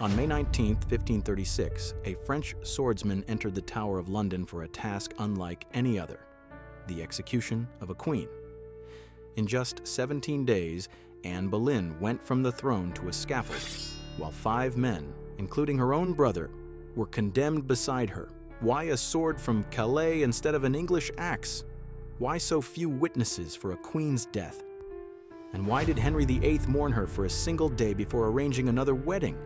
On May 19, 1536, a French swordsman entered the Tower of London for a task unlike any other, the execution of a queen. In just 17 days, Anne Boleyn went from the throne to a scaffold, while 5 men, including her own brother, were condemned beside her. Why a sword from Calais instead of an English axe? Why so few witnesses for a queen's death? And why did Henry VIII mourn her for a single day before arranging another wedding?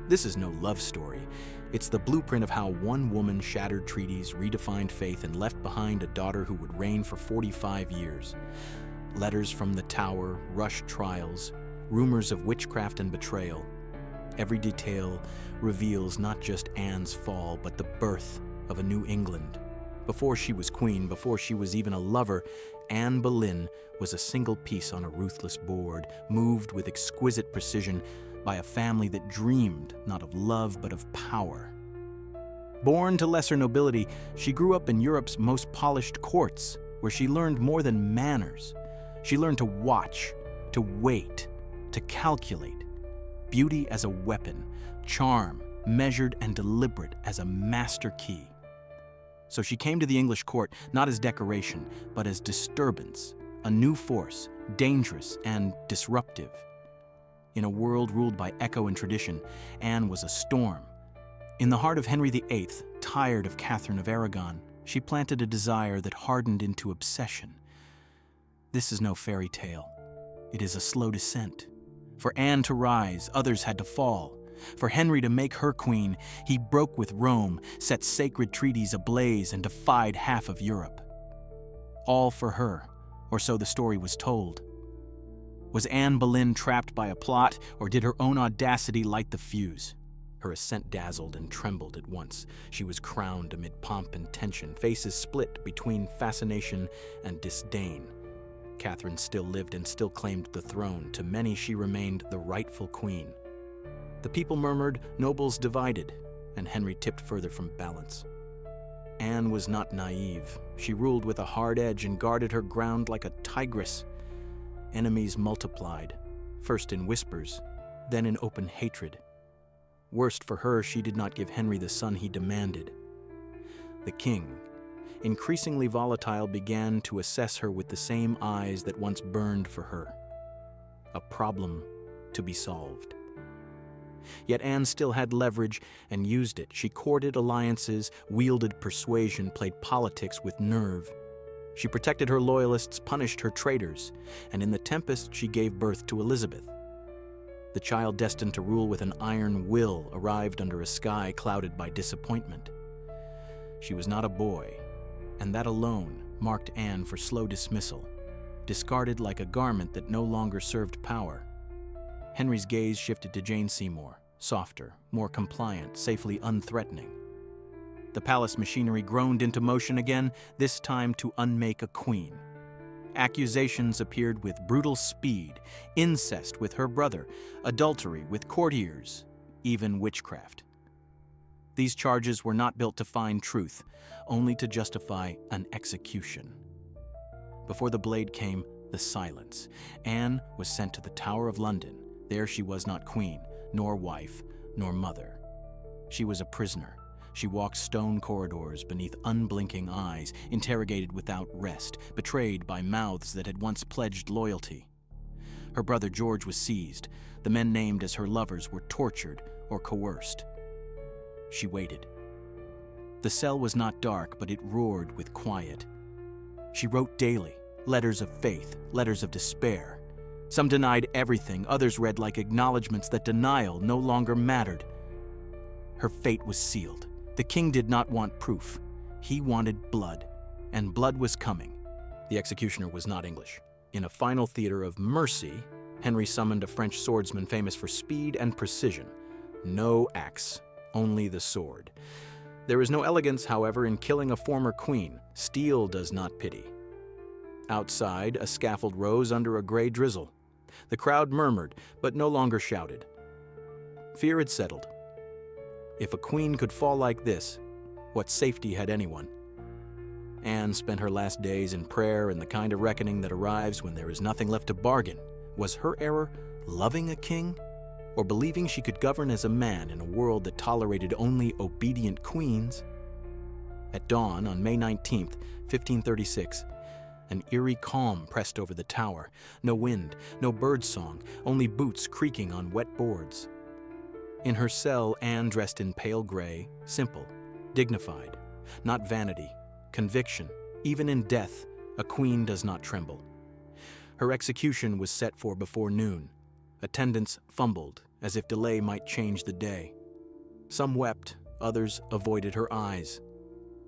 This is no love story. It's the blueprint of how one woman shattered treaties, redefined faith, and left behind a daughter who would reign for 45 years. Letters from the Tower, rushed trials, rumors of witchcraft and betrayal. Every detail reveals not just Anne's fall, but the birth of a new England. Before she was queen, before she was even a lover, Anne Boleyn was a single piece on a ruthless board, moved with exquisite precision by a family that dreamed not of love but of power. Born to lesser nobility, she grew up in Europe's most polished courts, where she learned more than manners. She learned to watch, to wait, to calculate. Beauty as a weapon, charm measured and deliberate as a master key. So she came to the English court not as decoration, but as disturbance, a new force, dangerous and disruptive. In a world ruled by echo and tradition, Anne was a storm. In the heart of Henry VIII, tired of Catherine of Aragon, she planted a desire that hardened into obsession. This is no fairy tale. It is a slow descent. For Anne to rise, others had to fall. For Henry to make her queen, he broke with Rome, set sacred treaties ablaze, and defied half of Europe. All for her, or so the story was told. Was Anne Boleyn trapped by a plot, or did her own audacity light the fuse? Her ascent dazzled and trembled at once. She was crowned amid pomp and tension, faces split between fascination and disdain. Catherine still lived and still claimed the throne. To many, she remained the rightful queen. The people murmured, nobles divided, and Henry tipped further from balance. Anne was not naive. She ruled with a hard edge and guarded her ground like a tigress. Enemies multiplied, first in whispers, then in open hatred. Worst for her, she did not give Henry the son he demanded. The king, increasingly volatile, began to assess her with the same eyes that once burned for her. A problem to be solved. Yet Anne still had leverage and used it. She courted alliances, wielded persuasion, played politics with nerve. She protected her loyalists, punished her traitors, and in the tempest she gave birth to Elizabeth. The child destined to rule with an iron will arrived under a sky clouded by disappointment. She was not a boy, and that alone marked Anne for slow dismissal, discarded like a garment that no longer served power. Henry's gaze shifted to Jane Seymour, softer, more compliant, safely unthreatening. The palace machinery groaned into motion again, this time to unmake a queen. Accusations appeared with brutal speed, incest with her brother, adultery with courtiers, even witchcraft. These charges were not built to find truth, only to justify an execution. Before the blade came, the silence. Anne was sent to the Tower of London. There she was not queen, nor wife, nor mother. She was a prisoner. She walked stone corridors beneath unblinking eyes, interrogated without rest, betrayed by mouths that had once pledged loyalty. Her brother George was seized. The men named as her lovers were tortured or coerced. She waited. The cell was not dark, but it roared with quiet. She wrote daily, letters of faith, letters of despair. Some denied everything, others read like acknowledgments that denial no longer mattered. Her fate was sealed. The king did not want proof. He wanted blood, and blood was coming. The executioner was not English. In a final theater of mercy, Henry summoned a French swordsman famous for speed and precision. No axe, only the sword. There is no elegance, however, in killing a former queen. Steel does not pity. Outside, a scaffold rose under a gray drizzle. The crowd murmured, but no longer shouted. Fear had settled. If a queen could fall like this, what safety had anyone? Anne spent her last days in prayer and the kind of reckoning that arrives when there is nothing left to bargain. Was her error loving a king or believing she could govern as a man in a world that tolerated only obedient queens. At dawn on May 19th, 1536, an eerie calm pressed over the tower. No wind, no birdsong, only boots creaking on wet boards. In her cell, Anne, dressed in pale gray, simple, dignified, not vanity, conviction. Even in death, a queen does not tremble. Her execution was set for before noon. Attendants fumbled, as if delay might change the day. Some wept, others avoided her eyes.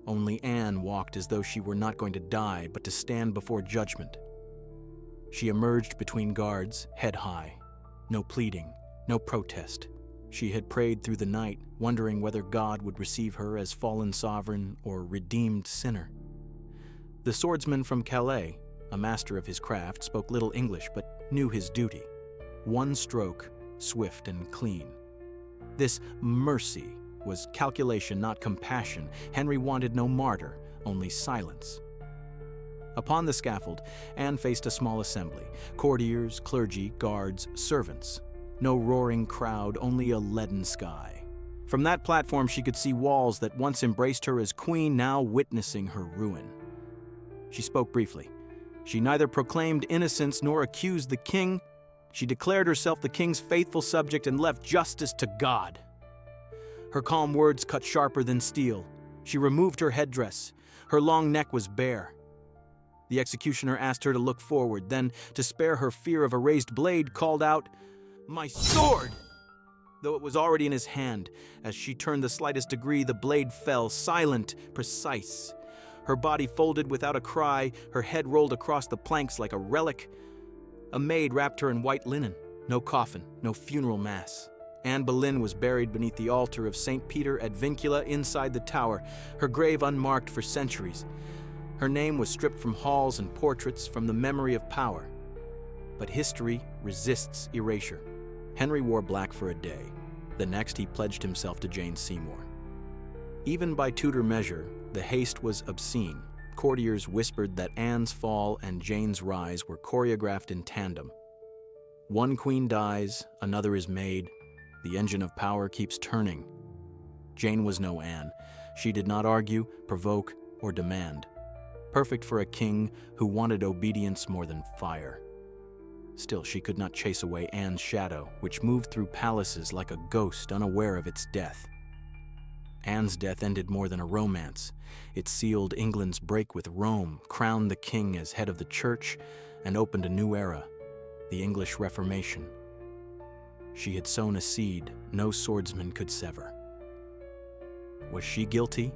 Only Anne walked as though she were not going to die, but to stand before judgment. She emerged between guards, head high. No pleading, no protest. She had prayed through the night, wondering whether God would receive her as fallen sovereign or redeemed sinner. The swordsman from Calais, a master of his craft, spoke little English but knew his duty. One stroke, swift and clean. This mercy was calculation, not compassion. Henry wanted no martyr, only silence. Upon the scaffold, Anne faced a small assembly: courtiers, clergy, guards, servants. No roaring crowd, only a leaden sky. From that platform she could see walls that once embraced her as queen, now witnessing her ruin. She spoke briefly. She neither proclaimed innocence nor accused the king. She declared herself the king's faithful subject and left justice to God. Her calm words cut sharper than steel. She removed her headdress. Her long neck was bare. The executioner asked her to look forward, then, to spare her fear of a raised blade, called out, "My sword!" Though it was already in his hand, as she turned the slightest degree, the blade fell, silent, precise. Her body folded without a cry, her head rolled across the planks like a relic. A maid wrapped her in white linen. No coffin, no funeral mass. Anne Boleyn was buried beneath the altar of St. Peter ad Vincula inside the tower, her grave unmarked for centuries. Her name was stripped from halls and portraits, from the memory of power. But history resists erasure. Henry wore black for a day. The next, he pledged himself to Jane Seymour. Even by Tudor measure, the haste was obscene. Courtiers whispered that Anne's fall and Jane's rise were choreographed in tandem. One queen dies, another is made. The engine of power keeps turning. Jane was no Anne. She did not argue, provoke, or demand. Perfect for a king who wanted obedience more than fire. Still, she could not chase away Anne's shadow, which moved through palaces like a ghost unaware of its death. Anne's death ended more than a romance. It sealed England's break with Rome, crowned the king as head of the church, and opened a new era, the English Reformation. She had sown a seed no swordsman could sever. Was she guilty?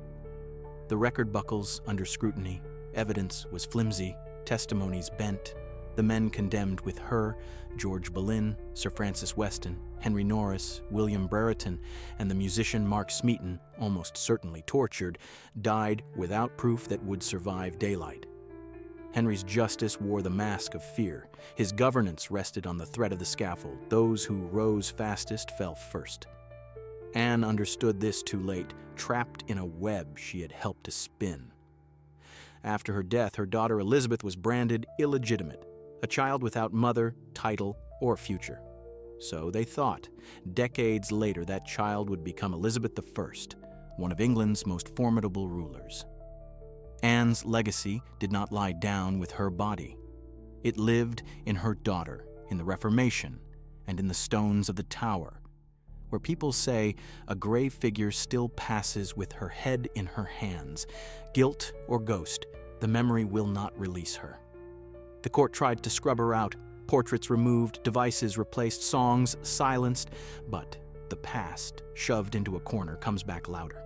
The record buckles under scrutiny. Evidence was flimsy, testimonies bent. The men condemned with her, George Boleyn, Sir Francis Weston, Henry Norris, William Brereton, and the musician Mark Smeaton, almost certainly tortured, died without proof that would survive daylight. Henry's justice wore the mask of fear. His governance rested on the threat of the scaffold. Those who rose fastest fell first. Anne understood this too late, trapped in a web she had helped to spin. After her death, her daughter Elizabeth was branded illegitimate, a child without mother, title, or future. So they thought. Decades later, that child would become Elizabeth I, one of England's most formidable rulers. Anne's legacy did not lie down with her body. It lived in her daughter, in the Reformation, and in the stones of the tower, where people say a gray figure still passes with her head in her hands. Guilt or ghost, the memory will not release her. The court tried to scrub her out, portraits removed, devices replaced, songs silenced, but the past, shoved into a corner, comes back louder.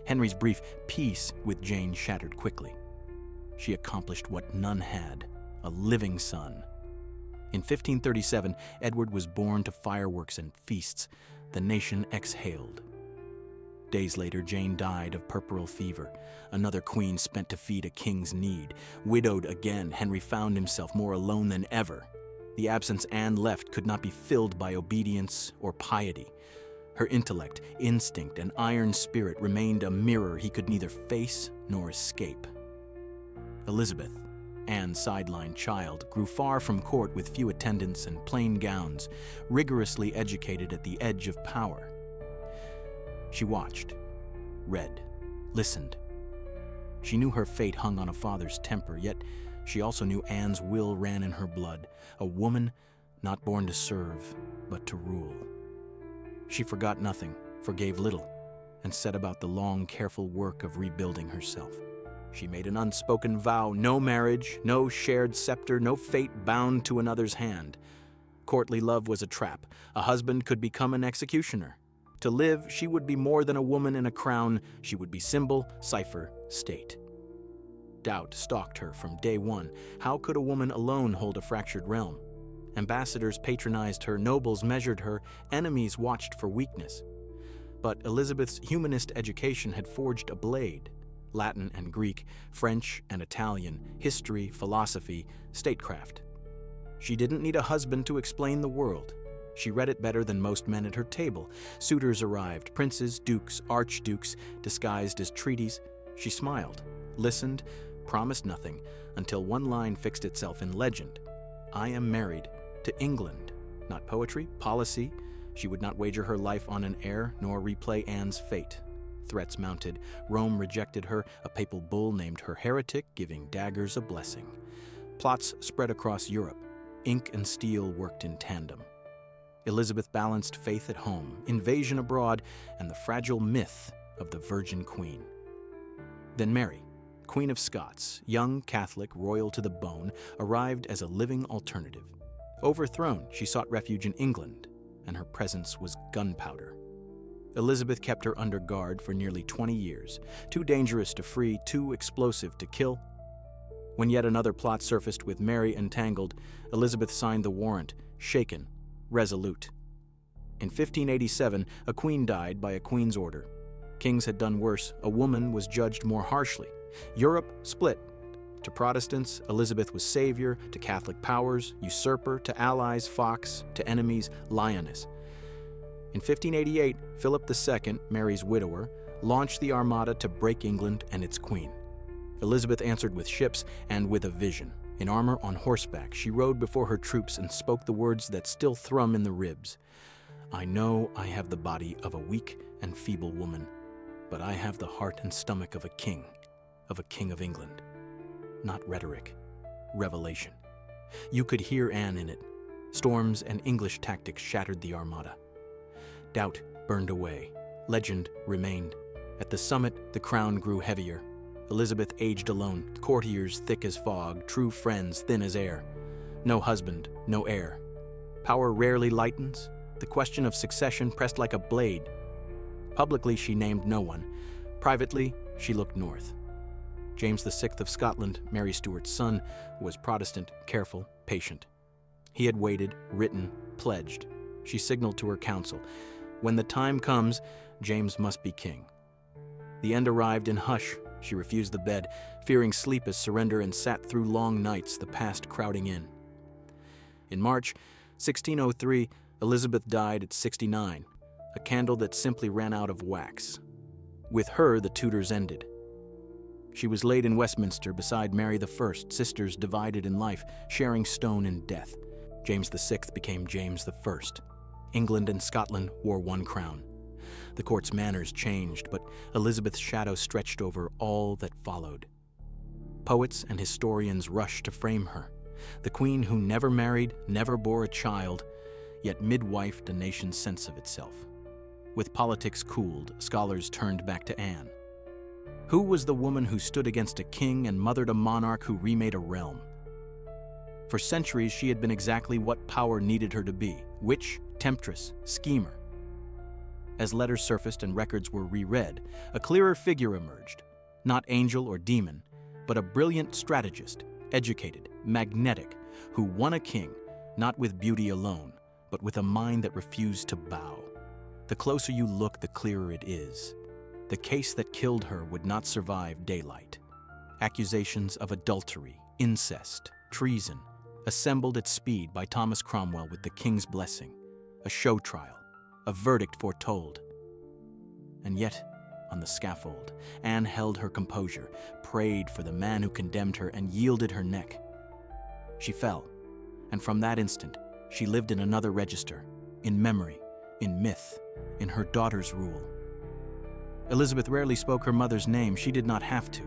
Henry's brief peace with Jane shattered quickly. She accomplished what none had, a living son. In 1537, Edward was born to fireworks and feasts. The nation exhaled. Days later, Jane died of puerperal fever, another queen spent to feed a king's need. Widowed again, Henry found himself more alone than ever. The absence Anne left could not be filled by obedience or piety. Her intellect, instinct, and iron spirit remained a mirror he could neither face nor escape. Elizabeth, Anne's sideline child, grew far from court with few attendants and plain gowns, rigorously educated at the edge of power. She watched, read, listened. She knew her fate hung on a father's temper, yet she also knew Anne's will ran in her blood, a woman not born to serve, but to rule. She forgot nothing, forgave little, and set about the long, careful work of rebuilding herself. She made an unspoken vow: no marriage, no shared scepter, no fate bound to another's hand. Courtly love was a trap. A husband could become an executioner. To live, she would be more than a woman in a crown. She would be symbol, cipher, state. Doubt stalked her from day one. How could a woman alone hold a fractured realm? Ambassadors patronized her, nobles measured her, enemies watched for weakness. But Elizabeth's humanist education had forged a blade. Latin and Greek, French and Italian, history, philosophy, statecraft. She didn't need a husband to explain the world. She read it better than most men at her table. Suitors arrived, princes, dukes, archdukes, disguised as treaties. She smiled, listened, promised nothing, until one line fixed itself in legend. I am married to England. Not poetry, policy. She would not wager her life on an heir, nor replay Anne's fate. Threats mounted. Rome rejected her. A papal bull named her heretic, giving daggers a blessing. Plots spread across Europe. Ink and steel worked in tandem. Elizabeth balanced faith at home, invasion abroad, and the fragile myth of the Virgin Queen. Then Mary, Queen of Scots, young Catholic, royal to the bone, arrived as a living alternative. Overthrown, she sought refuge in England, and her presence was gunpowder. Elizabeth kept her under guard for nearly 20 years, too dangerous to free, too explosive to kill. When yet another plot surfaced with Mary entangled, Elizabeth signed the warrant, shaken, resolute. In 1587, a queen died by a queen's order. Kings had done worse. A woman was judged more harshly. Europe split. To Protestants, Elizabeth was savior; to Catholic powers, usurper; to allies, fox; to enemies, lioness. In 1588, Philip II, Mary's widower, launched the Armada to break England and its queen. Elizabeth answered with ships and with a vision. In armor on horseback, she rode before her troops and spoke the words that still thrum in the ribs. I know I have the body of a weak and feeble woman, but I have the heart and stomach of a king of England. Not rhetoric, revelation. You could hear Anne in it. Storms and English tactics shattered the Armada. Doubt burned away. Legend remained. At the summit, the crown grew heavier. Elizabeth aged alone, courtiers thick as fog, true friends thin as air. No husband, no heir. Power rarely lightens. The question of succession pressed like a blade. Publicly, she named no one. Privately, she looked north. James VI of Scotland, Mary Stuart's son, was Protestant, careful, patient. He had waited, written, pledged. She signaled to her council, when the time comes, James must be king. The end arrived in hush. She refused the bed, fearing sleep as surrender, and sat through long nights, the past crowding in. In March 1603, Elizabeth died at 69, a candle that simply ran out of wax. With her, the Tudors ended. She was laid in Westminster beside Mary I, sisters divided in life, sharing stone in death. James VI became James I. England and Scotland wore one crown. The court's manners changed, but Elizabeth's shadow stretched over all that followed. Poets and historians rushed to frame her, the queen who never married, never bore a child, yet midwifed a nation's sense of itself. With politics cooled, scholars turned back to Anne. Who was the woman who stood against a king and mothered a monarch who remade a realm? For centuries, she had been exactly what power needed her to be: witch, temptress, schemer. As letters surfaced and records were reread, a clearer figure emerged. Not angel or demon, but a brilliant strategist, educated, magnetic, who won a king, not with beauty alone, but with a mind that refused to bow. The closer you look, the clearer it is. The case that killed her would not survive daylight. Accusations of adultery, incest, treason, assembled at speed by Thomas Cromwell with the king's blessing. A show trial, a verdict foretold. And yet, on the scaffold, Anne held her composure, prayed for the man who condemned her, and yielded her neck. She fell, and from that instant, she lived in another register, in memory, in myth, in her daughter's rule. Elizabeth rarely spoke her mother's name. She did not have to.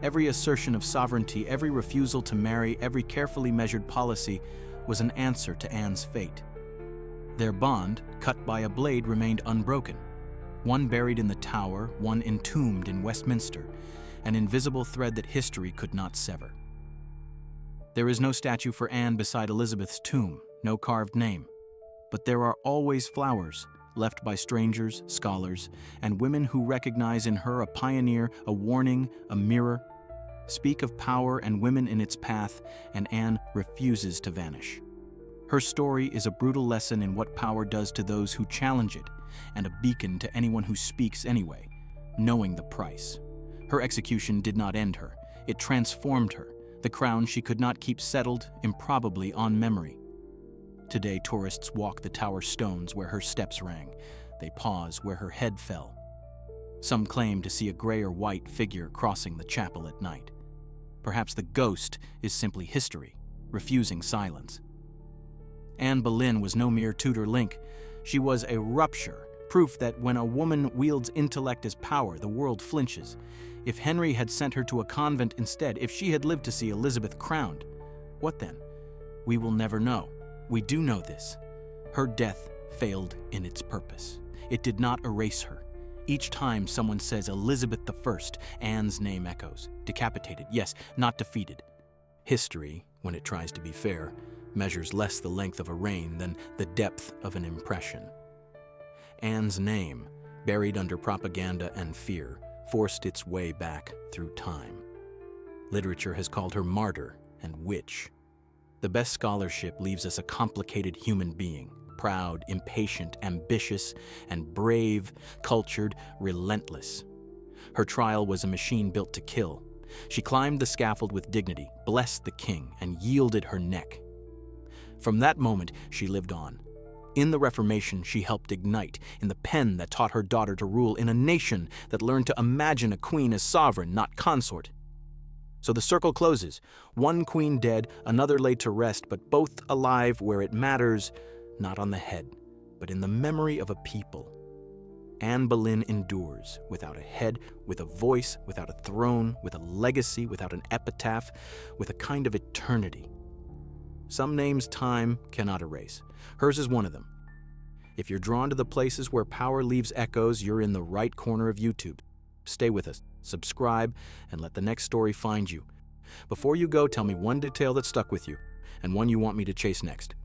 Every assertion of sovereignty, every refusal to marry, every carefully measured policy was an answer to Anne's fate. Their bond, cut by a blade, remained unbroken. One buried in the Tower, one entombed in Westminster, an invisible thread that history could not sever. There is no statue for Anne beside Elizabeth's tomb, no carved name. But there are always flowers, left by strangers, scholars, and women who recognize in her a pioneer, a warning, a mirror. Speak of power and women in its path, and Anne refuses to vanish. Her story is a brutal lesson in what power does to those who challenge it, and a beacon to anyone who speaks anyway, knowing the price. Her execution did not end her. It transformed her, the crown she could not keep settled, improbably on memory. Today, tourists walk the Tower stones where her steps rang. They pause where her head fell. Some claim to see a gray or white figure crossing the chapel at night. Perhaps the ghost is simply history, refusing silence. Anne Boleyn was no mere Tudor link. She was a rupture, proof that when a woman wields intellect as power, the world flinches. If Henry had sent her to a convent instead, if she had lived to see Elizabeth crowned, what then? We will never know. We do know this. Her death failed in its purpose. It did not erase her. Each time someone says Elizabeth I, Anne's name echoes. Decapitated, yes, not defeated. History, when it tries to be fair, measures less the length of a reign than the depth of an impression. Anne's name, buried under propaganda and fear, forced its way back through time. Literature has called her martyr and witch. The best scholarship leaves us a complicated human being, proud, impatient, ambitious, and brave, cultured, relentless. Her trial was a machine built to kill. She climbed the scaffold with dignity, blessed the king, and yielded her neck. From that moment, she lived on. In the Reformation, she helped ignite, in the pen that taught her daughter to rule, in a nation that learned to imagine a queen as sovereign, not consort. So the circle closes, one queen dead, another laid to rest, but both alive where it matters, not on the head, but in the memory of a people. Anne Boleyn endures, without a head, with a voice, without a throne, with a legacy, without an epitaph, with a kind of eternity. Some names time cannot erase. Hers is one of them. If you're drawn to the places where power leaves echoes, you're in the right corner of YouTube. Stay with us, subscribe, and let the next story find you. Before you go, tell me one detail that stuck with you, and one you want me to chase next.